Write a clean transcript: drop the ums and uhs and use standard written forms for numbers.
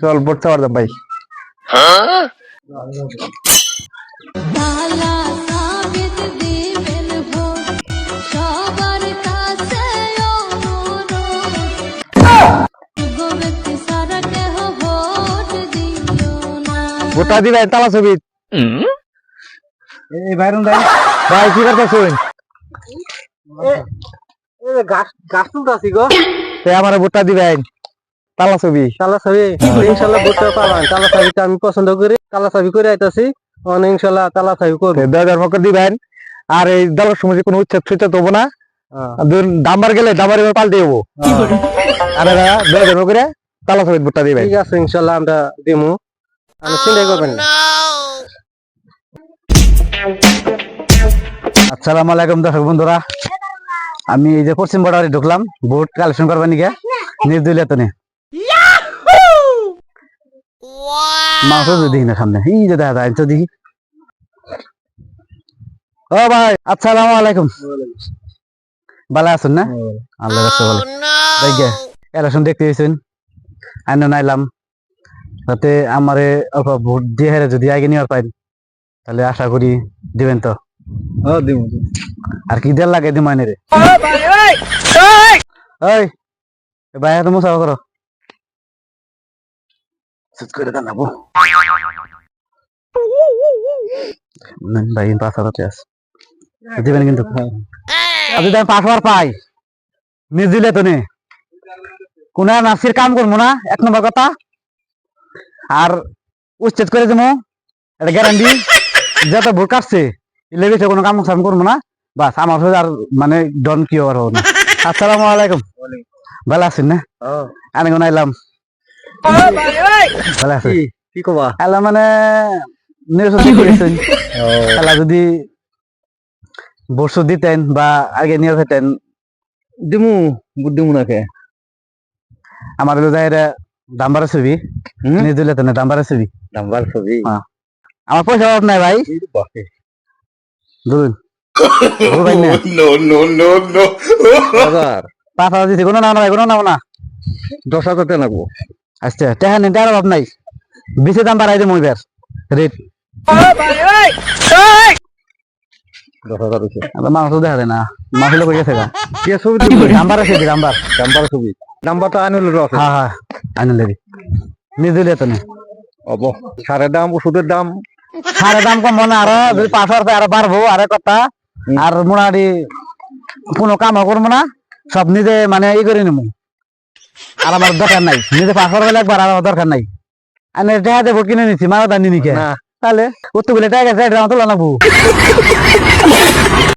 চল পড়তে পারতাম ভাই। ভোটটা দিবেন তালা ছবি ভাই কি করতেছেন? গাছ তুলতাছি গো। আমার ভোটটা দিবেন তালা ছবি। কালা চাবি ইনশাল্লাহ ভোটটা পাবেন। কালা চাবিটা আমি পছন্দ করি, কালা চাবি করে আইতাছি। ইনশাল্লাহ কালা চাবি করবো। ধর্মকে দিবেন। আর এই দলের সমাজে কোনো উচ্ছেদ সুচ্ছেদ হবো না। দাম্বার গেলে দাম্বার এবার পাল্টে হবো। আর ধর্ম করে তালা ছবি ভোটটা দিবেন। ঠিক আছে ইনশাল্লাহ আমরা দিমু, আমি চিন্তাই করবেন না। আসসালামু আলাইকুম দর্শক বন্ধুরা, আমি এই যে পশ্চিম বর্ডারে ঢুকলাম ভোট কালেকশন করবার নিকে নির্দলীয় তো মানুষ দেখি না সামনে এই যে দেখা যায় তো দেখি। ও ভাই আসসালামু আলাইকুম, ভালো আছেন না? আল্লাহ রাখছে ভালো। দেখে ইলেকশন দেখতে গেছেন আইন নাইলাম, তাতে আমারে অল্প ভোট দিয়ে হেরে যদি আগে নিয়ে পাই তাহলে আশা করি দিবেন তো। আর কি দেড় লাগে দিম আইনে রে। ওই ভাই এত মশা করো করে জানাবো ভাই 5,000 আছে দিবেন কিন্তু। আপনি আমি 5,000 পাই নিজ দিলে তো নে কোন নাসির কাম করবো না, এক নম্বর কথা। আর উচ্ছেদ করে দেবো এটা গ্যারান্টি। যত ভোট কাটছে এলে বেশি কোনো কাম কাম করবো না, বাস আমার সাথে আর মানে ডন কি আর হবো না। আসসালামু আলাইকুম, ভালো আছেন না? আমি কোন আইলাম ভালো আছি। কি কবা এলা মানে নির্বাচন করেছেন, এলা যদি বর্ষ দিতেন বা আগে নিয়ে যেতেন দিমু বুদ্ধি মুনাকে আমার দাম্বারের ছবি নিয়ে দিলে তো না, দাম্বারের ছবি নাম্বার ছবি। আমার পয়সা অভাব নাই ভাই, ধরুন হাজার 5,000 দিচ্ছি, কোনো নাও না ভাই, কোনো নাও না। 10,000 লাগবো। আচ্ছা টেহা নেই, টাকার অভাব নাই, বেশি দাম বাড়াই দেবো এবার রেট। 10,000 হচ্ছে। মানুষ দেখা যায় না, মানুষ লোক গেছে গা কে ছবি দাম্বারের ছবি দাম্বার নাম্বার ছবি নাম্বারটা আনিল আছে। হ্যাঁ হ্যাঁ আনিলে নিয়ে দিলে তো না অব সারের দাম ওষুধের দাম সারে দাম কম না, আরো যদি 5,000 আরো বাড়বো আরে কথা। আর মোটামুটি কোনো কামও করবো না, সব নিজে মানে ই করে নেবো। আর আমার দরকার নাই, নিজে 5,000 একবার আর আমার দরকার নাই। আমি টাকা দিয়ে ভোট কিনে নিচ্ছি, মারা দানি নিকে না তাহলে কত বলে টাকা তুলা নাবো।